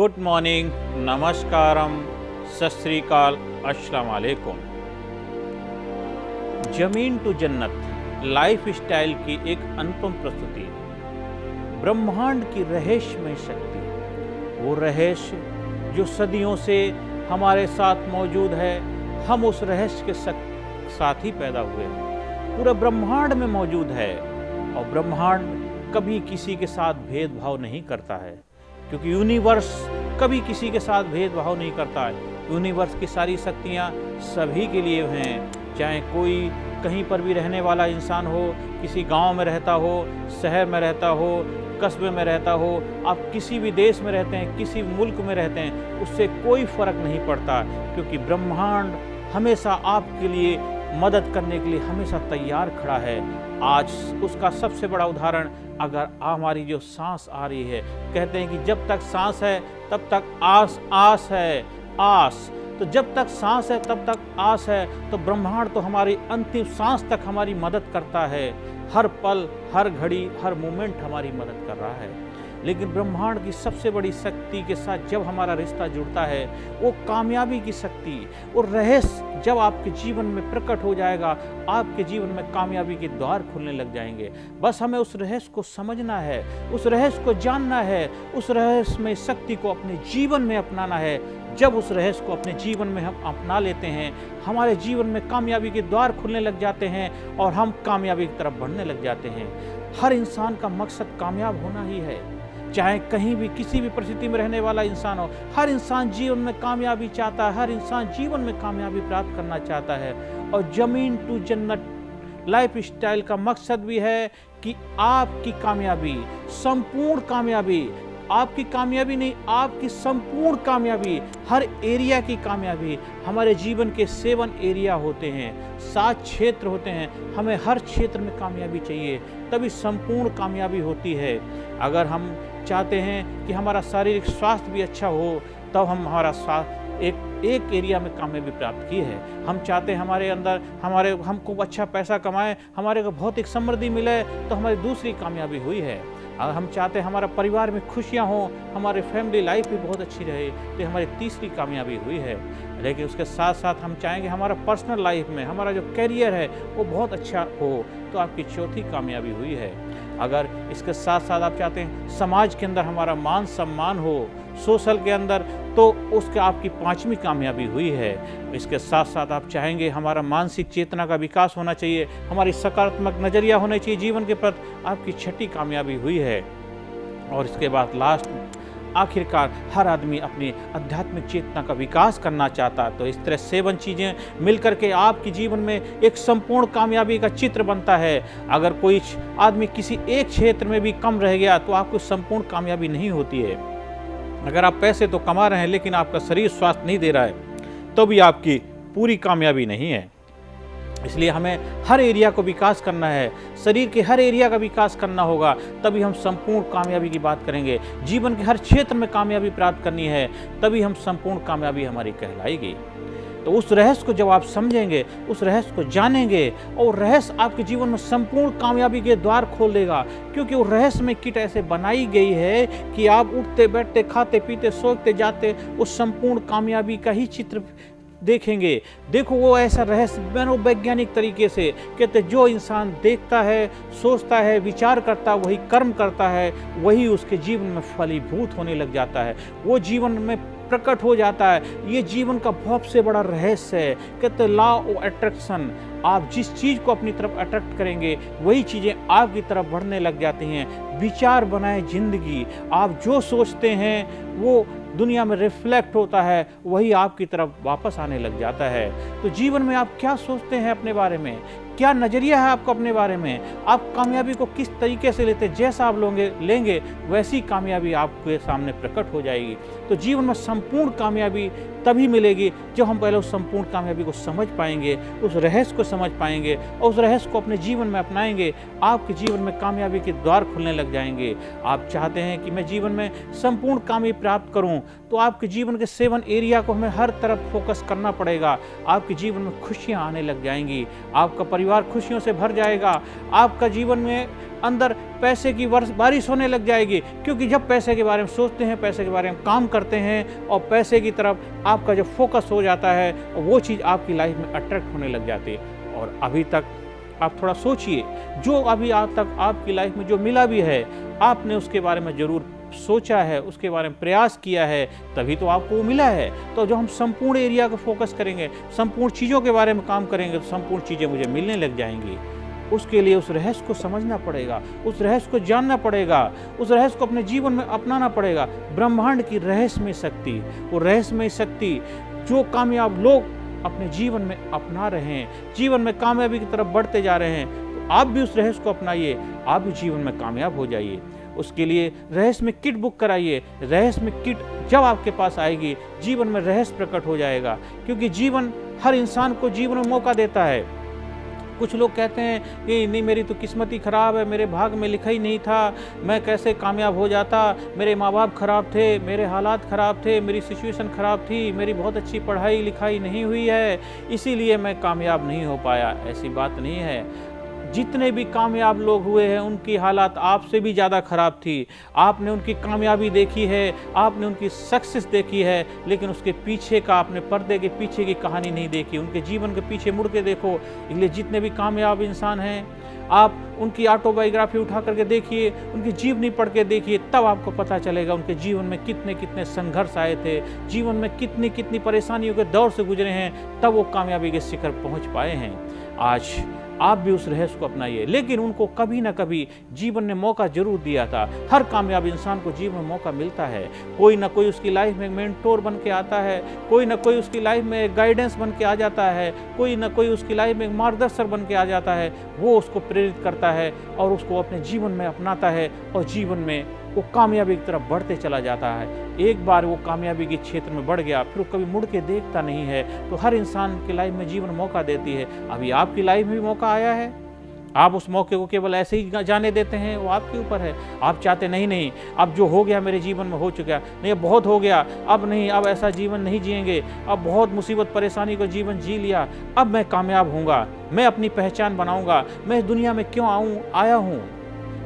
Good morning, नमस्कारम, सत श्री अकाल, अस्सलाम वालेकुम। जमीन टू जन्नत लाइफ स्टाइल की एक अनुपम प्रस्तुति। ब्रह्मांड की रहस्यमय शक्ति, वो रहस्य जो सदियों से हमारे साथ मौजूद है। हम उस रहस्य के साथ ही पैदा हुए हैं, पूरे ब्रह्मांड में मौजूद है। और ब्रह्मांड कभी किसी के साथ भेदभाव नहीं करता है, क्योंकि यूनिवर्स कभी किसी के साथ भेदभाव नहीं करता है। यूनिवर्स की सारी शक्तियाँ सभी के लिए हैं, चाहे कोई कहीं पर भी रहने वाला इंसान हो, किसी गांव में रहता हो, शहर में रहता हो, कस्बे में रहता हो, आप किसी भी देश में रहते हैं, किसी मुल्क में रहते हैं, उससे कोई फर्क नहीं पड़ता, क्योंकि ब्रह्मांड हमेशा आपके लिए मदद करने के लिए हमेशा तैयार खड़ा है। आज उसका सबसे बड़ा उदाहरण, अगर हमारी जो सांस आ रही है, कहते हैं कि जब तक सांस है तब तक आस है, आस। तो जब तक सांस है तब तक आस है, तो ब्रह्मांड तो हमारी अंतिम सांस तक हमारी मदद करता है। हर पल, हर घड़ी, हर मोमेंट हमारी मदद कर रहा है। लेकिन ब्रह्मांड की सबसे बड़ी शक्ति के साथ जब हमारा रिश्ता जुड़ता है, वो कामयाबी की शक्ति, वो रहस्य जब आपके जीवन में प्रकट हो जाएगा, आपके जीवन में कामयाबी के द्वार खुलने लग जाएंगे। बस हमें उस रहस्य को समझना है, उस रहस्य को जानना है, उस रहस्य में शक्ति को अपने जीवन में अपनाना है। जब उस रहस्य को अपने जीवन में हम अपना लेते हैं, हमारे जीवन में कामयाबी के द्वार खुलने लग जाते हैं और हम कामयाबी की तरफ बढ़ने लग जाते हैं। हर इंसान का मकसद कामयाब होना ही है, चाहे कहीं भी किसी भी परिस्थिति में रहने वाला इंसान हो। हर इंसान जीवन में कामयाबी चाहता है, हर इंसान जीवन में कामयाबी प्राप्त करना चाहता है। और जमीन टू जन्नत लाइफ स्टाइल का मकसद भी है कि आपकी कामयाबी, संपूर्ण कामयाबी, आपकी कामयाबी नहीं, आपकी संपूर्ण कामयाबी, हर एरिया की कामयाबी। हमारे जीवन के 7 एरिया होते हैं, 7 क्षेत्र होते हैं, हमें हर क्षेत्र में कामयाबी चाहिए, तभी संपूर्ण कामयाबी होती है। अगर हम चाहते हैं कि हमारा शारीरिक स्वास्थ्य भी अच्छा हो, तब हम हमारा स्वास्थ्य एक एरिया में कामयाबी प्राप्त की है। हम चाहते हैं हमारे अंदर हमको अच्छा पैसा कमाएं, हमारे को भौतिक समृद्धि मिले, तो हमारी दूसरी कामयाबी हुई है। अगर हम चाहते हैं हमारा परिवार में खुशियां हों, हमारे फैमिली लाइफ भी बहुत अच्छी रहे, तो हमारी तीसरी कामयाबी हुई है। लेकिन उसके साथ साथ हम चाहेंगे हमारा पर्सनल लाइफ में हमारा जो करियर है वो बहुत अच्छा हो, तो आपकी चौथी कामयाबी हुई है। अगर इसके साथ साथ आप चाहते हैं समाज के अंदर हमारा मान सम्मान हो, सोशल के अंदर, तो उसके आपकी 5वीं कामयाबी हुई है। इसके साथ साथ आप चाहेंगे हमारा मानसिक चेतना का विकास होना चाहिए, हमारी सकारात्मक नज़रिया होना चाहिए जीवन के प्रति, आपकी 6ठी कामयाबी हुई है। और इसके बाद लास्ट आखिरकार हर आदमी अपनी आध्यात्मिक चेतना का विकास करना चाहता है। तो इस तरह 7 चीज़ें मिलकर के आपके जीवन में एक संपूर्ण कामयाबी का चित्र बनता है। अगर कोई आदमी किसी एक क्षेत्र में भी कम रह गया, तो आपको संपूर्ण कामयाबी नहीं होती है। अगर आप पैसे तो कमा रहे हैं, लेकिन आपका शरीर स्वास्थ्य नहीं दे रहा है, तो भी आपकी पूरी कामयाबी नहीं है। इसलिए हमें हर एरिया को विकास करना है, शरीर के हर एरिया का विकास करना होगा, तभी हम संपूर्ण कामयाबी की बात करेंगे। जीवन के हर क्षेत्र में कामयाबी प्राप्त करनी है, तभी हम संपूर्ण कामयाबी हमारी कहलाएगी। तो उस रहस्य को जब आप समझेंगे, उस रहस्य को जानेंगे, और रहस्य आपके जीवन में संपूर्ण कामयाबी के द्वार खोल देगा, क्योंकि वो रहस्य में किट ऐसे बनाई गई है कि आप उठते बैठते, खाते पीते, सोते जाते उस संपूर्ण कामयाबी का ही चित्र देखेंगे। देखो, वो ऐसा रहस्य मनोवैज्ञानिक तरीके से कहते, जो इंसान देखता है, सोचता है, विचार करता है, वही कर्म करता है, वही उसके जीवन में फलीभूत होने लग जाता है, वो जीवन में प्रकट हो जाता है। ये जीवन का बहुत से बड़ा रहस्य है। कहते लॉ ऑफ अट्रैक्शन, आप जिस चीज़ को अपनी तरफ अट्रैक्ट करेंगे, वही चीज़ें आपकी तरफ बढ़ने लग जाती हैं। विचार बनाए जिंदगी, आप जो सोचते हैं वो दुनिया में रिफ्लेक्ट होता है, वही आपकी तरफ वापस आने लग जाता है। तो जीवन में आप क्या सोचते हैं अपने बारे में, क्या नज़रिया है आपको अपने बारे में, आप कामयाबी को किस तरीके से लेते हैं, जैसा आप लेंगे वैसी कामयाबी आपके सामने प्रकट हो जाएगी। तो जीवन में संपूर्ण कामयाबी तभी मिलेगी जब हम पहले उस संपूर्ण कामयाबी को समझ पाएंगे, उस रहस्य को समझ पाएंगे और उस रहस्य को अपने जीवन में अपनाएंगे। आपके जीवन में कामयाबी के द्वार खुलने लग जाएंगे। आप चाहते हैं कि मैं जीवन में संपूर्ण कामयाबी प्राप्त करूं, तो आपके जीवन के 7 एरिया को हमें हर तरफ फोकस करना पड़ेगा। आपके जीवन में खुशियां आने लग जाएंगी, आपका परिवार खुशियों से भर जाएगा। आपका जीवन में अंदर पैसे की बारिश होने लग जाएगी, क्योंकि जब पैसे के बारे में सोचते हैं, पैसे के बारे में काम करते हैं और पैसे की तरफ आपका जब फोकस हो जाता है, वो चीज़ आपकी लाइफ में अट्रैक्ट होने लग जाती है। और अभी तक आप थोड़ा सोचिए, जो अभी आज तक आपकी लाइफ में जो मिला भी है, आपने उसके बारे में ज़रूर सोचा है, उसके बारे में प्रयास किया है, तभी तो आपको वो मिला है। तो जो हम संपूर्ण एरिया को फोकस करेंगे, संपूर्ण चीज़ों के बारे में काम करेंगे, तो संपूर्ण चीज़ें मुझे मिलने लग जाएंगी। उसके लिए उस रहस्य को समझना पड़ेगा, उस रहस्य को जानना पड़ेगा, उस रहस्य को अपने जीवन में अपनाना पड़ेगा। ब्रह्मांड की रहस्यमय शक्ति, वो रहस्यमय शक्ति जो कामयाब लोग अपने जीवन में अपना रहे हैं, जीवन में कामयाबी की तरफ बढ़ते जा रहे हैं, तो आप भी उस रहस्य को अपनाइए, आप भी जीवन में कामयाब हो जाइए। उसके लिए रहस्य में किट बुक कराइए। रहस्य में किट जब आपके पास आएगी, जीवन में रहस्य प्रकट हो जाएगा, क्योंकि जीवन हर इंसान को जीवन में मौका देता है। कुछ लोग कहते हैं कि नहीं, मेरी तो किस्मत ही ख़राब है, मेरे भाग में लिखा ही नहीं था, मैं कैसे कामयाब हो जाता, मेरे माँ बाप ख़राब थे, मेरे हालात ख़राब थे, मेरी सिचुएशन ख़राब थी, मेरी बहुत अच्छी पढ़ाई लिखाई नहीं हुई है, इसीलिए मैं कामयाब नहीं हो पाया। ऐसी बात नहीं है। जितने भी कामयाब लोग हुए हैं, उनकी हालात आपसे भी ज़्यादा ख़राब थी। आपने उनकी कामयाबी देखी है, आपने उनकी सक्सेस देखी है, लेकिन उसके पीछे का, आपने पर्दे के पीछे की कहानी नहीं देखी। उनके जीवन के पीछे मुड़ के देखो। इसलिए जितने भी कामयाब इंसान हैं, आप उनकी ऑटोबायोग्राफी उठा करके देखिए, उनकी जीवनी पढ़ के देखिए, तब आपको पता चलेगा उनके जीवन में कितने कितने संघर्ष आए थे, जीवन में कितनी कितनी परेशानियों के दौर से गुजरे हैं, तब वो कामयाबी के शिखर पहुंच पाए हैं। आज आप भी उस रहस्य को अपनाइए। लेकिन उनको कभी ना कभी जीवन ने मौका जरूर दिया था। हर कामयाब इंसान को जीवन में मौका मिलता है। कोई ना कोई उसकी लाइफ में मेंटोर बन के आता है, कोई ना कोई उसकी लाइफ में गाइडेंस बन के आ जाता है, कोई ना कोई उसकी लाइफ में मार्गदर्शक बन के आ जाता है। वो उसको प्रेरित करता है और उसको अपने जीवन में अपनाता है, और जीवन में वो कामयाबी की तरफ बढ़ते चला जाता है। एक बार वो कामयाबी के क्षेत्र में बढ़ गया, फिर वो कभी मुड़ के देखता नहीं है। तो हर इंसान की लाइफ में जीवन मौका देती है। अभी आपकी लाइफ में भी मौका आया है, आप उस मौके को केवल ऐसे ही जाने देते हैं, वो आपके ऊपर है। आप चाहते नहीं, अब जो हो गया मेरे जीवन में हो चुका, नहीं अब बहुत हो गया, अब नहीं, अब ऐसा जीवन नहीं जिएंगे, अब बहुत मुसीबत परेशानी को जीवन जी लिया, अब मैं कामयाब होऊंगा, मैं अपनी पहचान बनाऊंगा, मैं इस दुनिया में क्यों आया हूँ,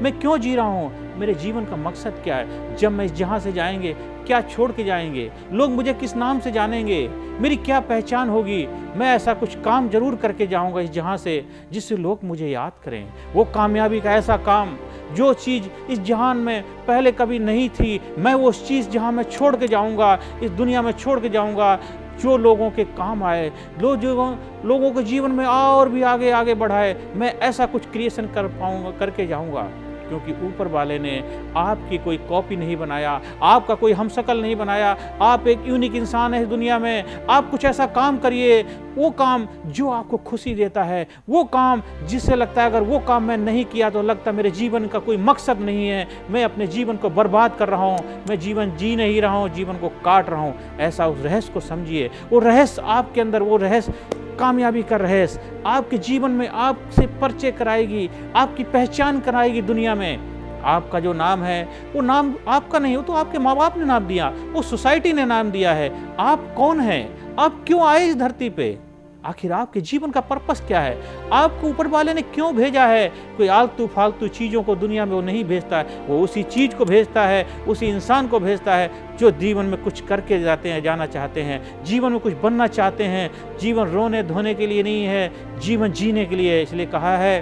मैं क्यों जी रहा हूँ, मेरे जीवन का मकसद क्या है, जब मैं जहाँ से जाएंगे क्या छोड़ के जाएंगे, लोग मुझे किस नाम से जानेंगे, मेरी क्या पहचान होगी, मैं ऐसा कुछ काम जरूर करके जाऊंगा इस जहाँ से जिससे लोग मुझे याद करें। वो कामयाबी का ऐसा काम, जो चीज़ इस जहान में पहले कभी नहीं थी, मैं वो चीज़ जहाँ मैं छोड़ के जाऊंगा, इस दुनिया में छोड़ के जाऊंगा, जो लोगों के काम आए, लोगों के जीवन में और भी आगे आगे बढ़ाए, मैं ऐसा कुछ क्रिएशन करके जाऊंगा। क्योंकि ऊपर वाले ने आपकी कोई कॉपी नहीं बनाया, आपका कोई हमशक्ल नहीं बनाया, आप एक यूनिक इंसान है इस दुनिया में। आप कुछ ऐसा काम करिए, वो काम जो आपको खुशी देता है, वो काम जिससे लगता है अगर वो काम मैं नहीं किया तो लगता है मेरे जीवन का कोई मकसद नहीं है, मैं अपने जीवन को बर्बाद कर रहा हूँ, मैं जीवन जी नहीं रहा हूँ, जीवन को काट रहा हूँ। ऐसा उस रहस्य को समझिए। वो रहस्य आपके अंदर, वो रहस्य कामयाबी का रहस्य आपके जीवन में आपसे परिचय कराएगी, आपकी पहचान कराएगी दुनिया में। आपका जो नाम है वो नाम आपका नहीं हो, तो आपके माँ बाप ने नाम दिया, वो सोसाइटी ने नाम दिया है। आप कौन हैं, आप क्यों आए इस धरती पे, आखिर आपके जीवन का पर्पस क्या है, आपको ऊपर वाले ने क्यों भेजा है। कोई आलतू फालतू चीज़ों को दुनिया में वो नहीं भेजता है, वो उसी चीज़ को भेजता है, उसी इंसान को भेजता है जो जीवन में कुछ करके जाना चाहते हैं, जीवन में कुछ बनना चाहते हैं। जीवन रोने धोने के लिए नहीं है, जीवन जीने के लिए है। इसलिए कहा है,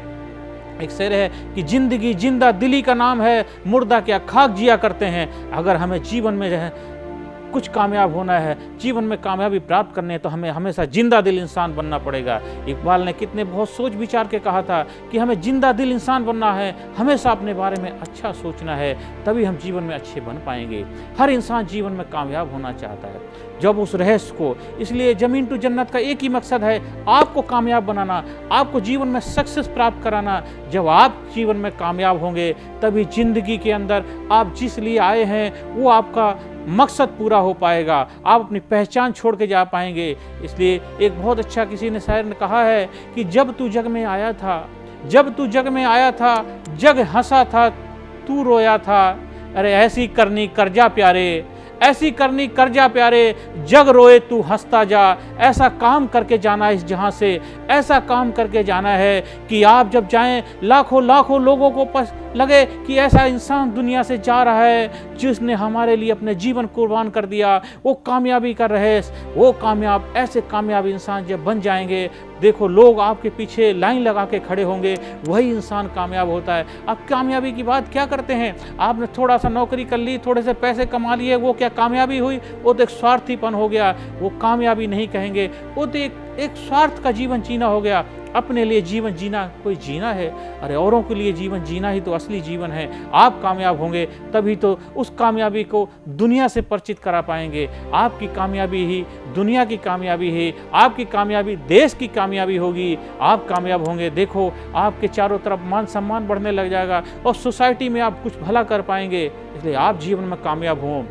एक शेर है कि जिंदगी जिंदा दिली का नाम है, मुर्दा क्या खाक जिया करते हैं। अगर हमें जीवन में जो है कुछ कामयाब होना है, जीवन में कामयाबी प्राप्त करने है, तो हमें हमेशा जिंदा दिल इंसान बनना पड़ेगा। इकबाल ने कितने बहुत सोच विचार के कहा था कि हमें जिंदा दिल इंसान बनना है, हमेशा अपने बारे में अच्छा सोचना है, तभी हम जीवन में अच्छे बन पाएंगे। हर इंसान जीवन में कामयाब होना चाहता है। जब उस रहस्य को, इसलिए जमीन टू जन्नत का एक ही मकसद है, आपको कामयाब बनाना, आपको जीवन में सक्सेस प्राप्त कराना। जब आप जीवन में कामयाब होंगे, तभी जिंदगी के अंदर आप जिस लिए आए हैं वो आपका मकसद पूरा हो पाएगा, आप अपनी पहचान छोड़ के जा पाएंगे। इसलिए एक बहुत अच्छा किसी ने शायर ने कहा है कि जब तू जग में आया था, जब तू जग में आया था, जग हंसा था, तू रोया था। अरे ऐसी करनी कर्जा प्यारे, ऐसी करनी कर जा प्यारे, जग रोए तू हंसता जा। ऐसा काम करके जाना इस जहां से, ऐसा काम करके जाना है कि आप जब जाएं लाखों लाखों लोगों को लगे कि ऐसा इंसान दुनिया से जा रहा है जिसने हमारे लिए अपने जीवन कुर्बान कर दिया। वो कामयाबी का रहस्य, वो कामयाब, ऐसे कामयाब इंसान जब बन जाएंगे, देखो लोग आपके पीछे लाइन लगा के खड़े होंगे, वही इंसान कामयाब होता है। अब कामयाबी की बात क्या करते हैं? आपने थोड़ा सा नौकरी कर ली, थोड़े से पैसे कमा लिए, वो क्या कामयाबी हुई? वो तो एक स्वार्थीपन हो गया, वो कामयाबी नहीं कहेंगे। वो तो एक स्वार्थ का जीवन जीना हो गया। अपने लिए जीवन जीना कोई जीना है? अरे औरों के लिए जीवन जीना ही तो असली जीवन है। आप कामयाब होंगे तभी तो उस कामयाबी को दुनिया से परिचित करा पाएंगे। आपकी कामयाबी ही दुनिया की कामयाबी है, आपकी कामयाबी देश की कामयाबी होगी। आप कामयाब होंगे, देखो आपके चारों तरफ मान सम्मान बढ़ने लग जाएगा और सोसाइटी में आप कुछ भला कर पाएंगे। इसलिए आप जीवन में कामयाब हों,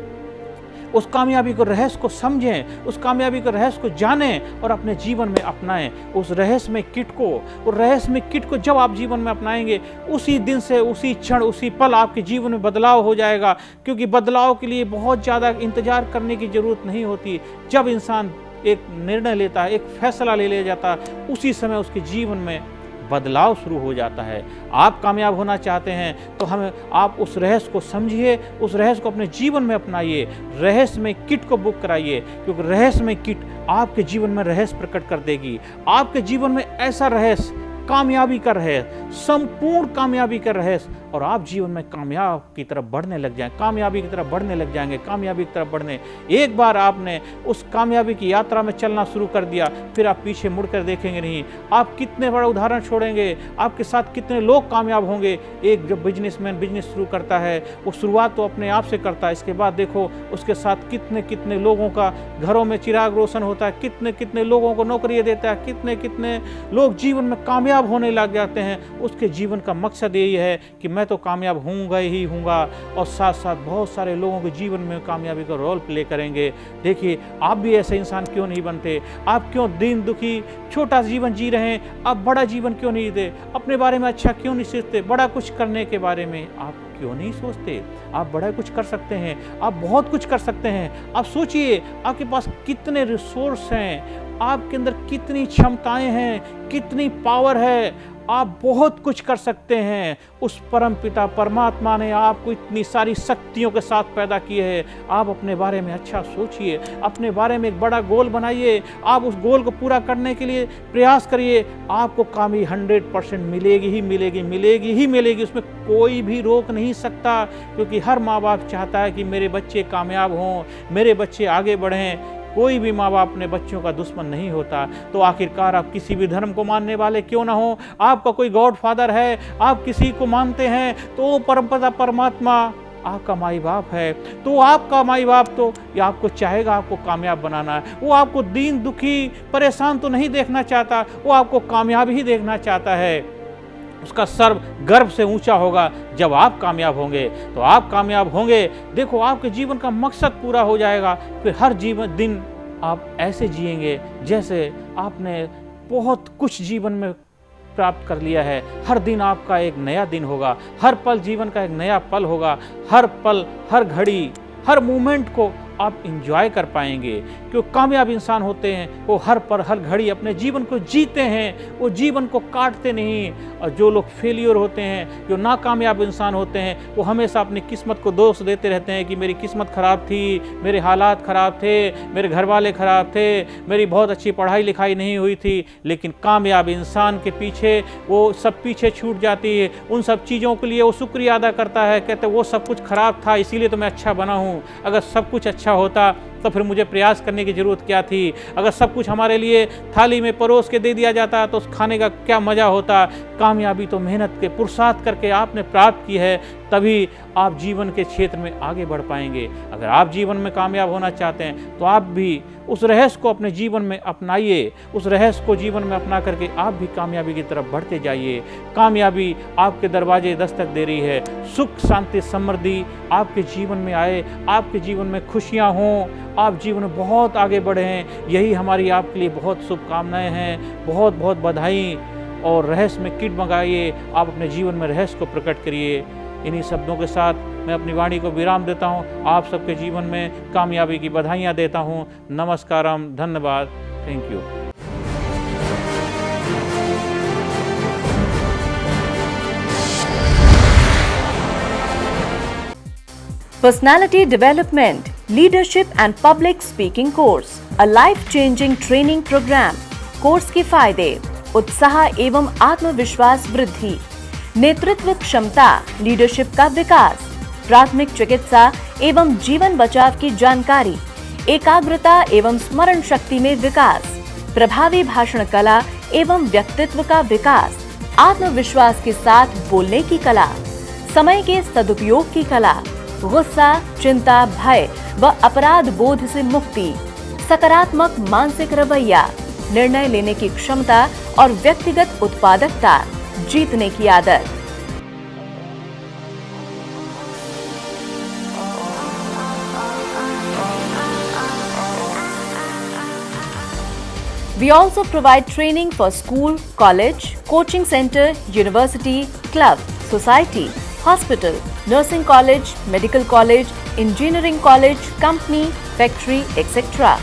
उस कामयाबी को रहस्य को समझें, उस कामयाबी को रहस्य को जानें और अपने जीवन में अपनाएं। उस रहस्यमय किट को, उस रहस्यमय किट को जब आप जीवन में अपनाएंगे, उसी दिन से, उसी क्षण, उसी पल आपके जीवन में बदलाव हो जाएगा। क्योंकि बदलाव के लिए बहुत ज़्यादा इंतजार करने की जरूरत नहीं होती। जब इंसान एक निर्णय लेता है, एक फैसला ले जाता है, उसी समय उसके जीवन में बदलाव शुरू हो जाता है। आप कामयाब होना चाहते हैं तो आप उस रहस्य को समझिए, उस रहस्य को अपने जीवन में अपनाइए, रहस्य में किट को बुक कराइए। क्योंकि रहस्य में किट आपके जीवन में रहस्य प्रकट कर देगी। आपके जीवन में ऐसा रहस्य, कामयाबी का रहस्य, संपूर्ण कामयाबी का रहस्य, और आप जीवन में कामयाब की तरफ बढ़ने लग जाएं, कामयाबी की तरफ बढ़ने लग जाएंगे, कामयाबी की तरफ बढ़ने। एक बार आपने उस कामयाबी की यात्रा में चलना शुरू कर दिया, फिर आप पीछे मुड़कर देखेंगे नहीं। आप कितने बड़ा उदाहरण छोड़ेंगे, आपके साथ कितने लोग कामयाब होंगे। एक जब बिजनेसमैन बिजनेस शुरू करता है, वो शुरुआत तो अपने आप से करता है, इसके बाद देखो उसके साथ कितने कितने लोगों का घरों में चिराग रोशन होता है, कितने कितने लोगों को नौकरी देता है, कितने कितने लोग जीवन में कामयाब होने लग जाते हैं। उसके जीवन का मकसद यही है कि मैं तो कामयाब होऊंगा ही होऊंगा, और साथ साथ बहुत सारे लोगों के जीवन में कामयाबी का रोल प्ले करेंगे। देखिए आप भी ऐसे इंसान क्यों नहीं बनते? आप क्यों दीन दुखी छोटा जीवन जी रहे हैं? आप बड़ा जीवन क्यों नहीं दे? अपने बारे में अच्छा क्यों नहीं सोचते? बड़ा कुछ करने के बारे में आप क्यों नहीं सोचते? आप बड़ा कुछ कर सकते हैं, आप बहुत कुछ कर सकते हैं। आप सोचिए आपके पास कितने रिसोर्स हैं, आपके अंदर कितनी क्षमताएं हैं, कितनी पावर है। आप बहुत कुछ कर सकते हैं। उस परम पिता परमात्मा ने आपको इतनी सारी शक्तियों के साथ पैदा किए है। आप अपने बारे में अच्छा सोचिए, अपने बारे में एक बड़ा गोल बनाइए, आप उस गोल को पूरा करने के लिए प्रयास करिए। आपको कामयाबी 100% मिलेगी ही मिलेगी, मिलेगी ही मिलेगी। उसमें कोई भी रोक नहीं सकता, क्योंकि हर माँ बाप चाहता है कि मेरे बच्चे कामयाब हों, मेरे बच्चे आगे बढ़ें। कोई भी माँ बाप अपने बच्चों का दुश्मन नहीं होता। तो आखिरकार आप किसी भी धर्म को मानने वाले क्यों ना हो, आपका कोई गॉड फादर है, आप किसी को मानते हैं, तो परमपिता परमात्मा आपका माई बाप है। तो आपका माई बाप तो ये आपको चाहेगा आपको कामयाब बनाना है। वो आपको दीन दुखी परेशान तो नहीं देखना चाहता, वो आपको कामयाब ही देखना चाहता है। उसका सर्व गर्व से ऊंचा होगा जब आप कामयाब होंगे। तो आप कामयाब होंगे, देखो आपके जीवन का मकसद पूरा हो जाएगा। फिर हर जीवन दिन आप ऐसे जिएंगे जैसे आपने बहुत कुछ जीवन में प्राप्त कर लिया है। हर दिन आपका एक नया दिन होगा, हर पल जीवन का एक नया पल होगा। हर पल, हर घड़ी, हर मोमेंट को आप इंजॉय कर पाएंगे। क्योंकि कामयाब इंसान होते हैं वो हर पर हर घड़ी अपने जीवन को जीते हैं, वो जीवन को काटते नहीं। और जो लोग फेलियर होते हैं, जो नाकामयाब इंसान होते हैं, वो हमेशा अपनी किस्मत को दोष देते रहते हैं कि मेरी किस्मत ख़राब थी, मेरे हालात ख़राब थे, मेरे घर वाले ख़राब थे, मेरी बहुत अच्छी पढ़ाई लिखाई नहीं हुई थी। लेकिन कामयाब इंसान के पीछे वो सब पीछे छूट जाती है। उन सब चीज़ों के लिए वो शुक्रिया अदा करता है, कहते वो सब कुछ ख़राब था इसीलिए तो मैं अच्छा बना हूँ। अगर सब कुछ अच्छा होता तो फिर मुझे प्रयास करने की ज़रूरत क्या थी? अगर सब कुछ हमारे लिए थाली में परोस के दे दिया जाता तो उस खाने का क्या मज़ा होता? कामयाबी तो मेहनत के पुरुषार्थ करके आपने प्राप्त की है, तभी आप जीवन के क्षेत्र में आगे बढ़ पाएंगे। अगर आप जीवन में कामयाब होना चाहते हैं तो आप भी उस रहस्य को अपने जीवन में अपनाइए। उस रहस्य को जीवन में अपना करके आप भी कामयाबी की तरफ बढ़ते जाइए। कामयाबी आपके दरवाजे दस्तक दे रही है। सुख शांति समृद्धि आपके जीवन में आए, आपके जीवन में खुशियाँ हों, आप जीवन में बहुत आगे बढ़ें। यही हमारी आपके लिए बहुत शुभकामनाएं हैं। बहुत बहुत बधाई। और रहस्य में किट मंगाइए, आप अपने जीवन में रहस्य को प्रकट करिए। इन्हीं शब्दों के साथ मैं अपनी वाणी को विराम देता हूँ। आप सबके जीवन में कामयाबी की बधाइयाँ देता हूँ। नमस्कारम, धन्यवाद, thank you. Personality Development, Leadership and Public Speaking Course, a life-changing training program. Course के फायदे: उत्साह एवं आत्मविश्वास वृद्धि, नेतृत्व क्षमता, लीडरशिप का विकास, प्राथमिक चिकित्सा एवं जीवन बचाव की जानकारी, एकाग्रता एवं स्मरण शक्ति में विकास, प्रभावी भाषण कला एवं व्यक्तित्व का विकास, आत्मविश्वास के साथ बोलने की कला, समय के सदुपयोग की कला, गुस्सा, चिंता, भय व अपराध बोध से मुक्ति, सकारात्मक मानसिक रवैया, निर्णय लेने की क्षमता और व्यक्तिगत उत्पादकता, जीतने की आदत। We also provide training for school, college, coaching center, university, club, society, hospital, nursing college, medical college, engineering college, company, factory, etc.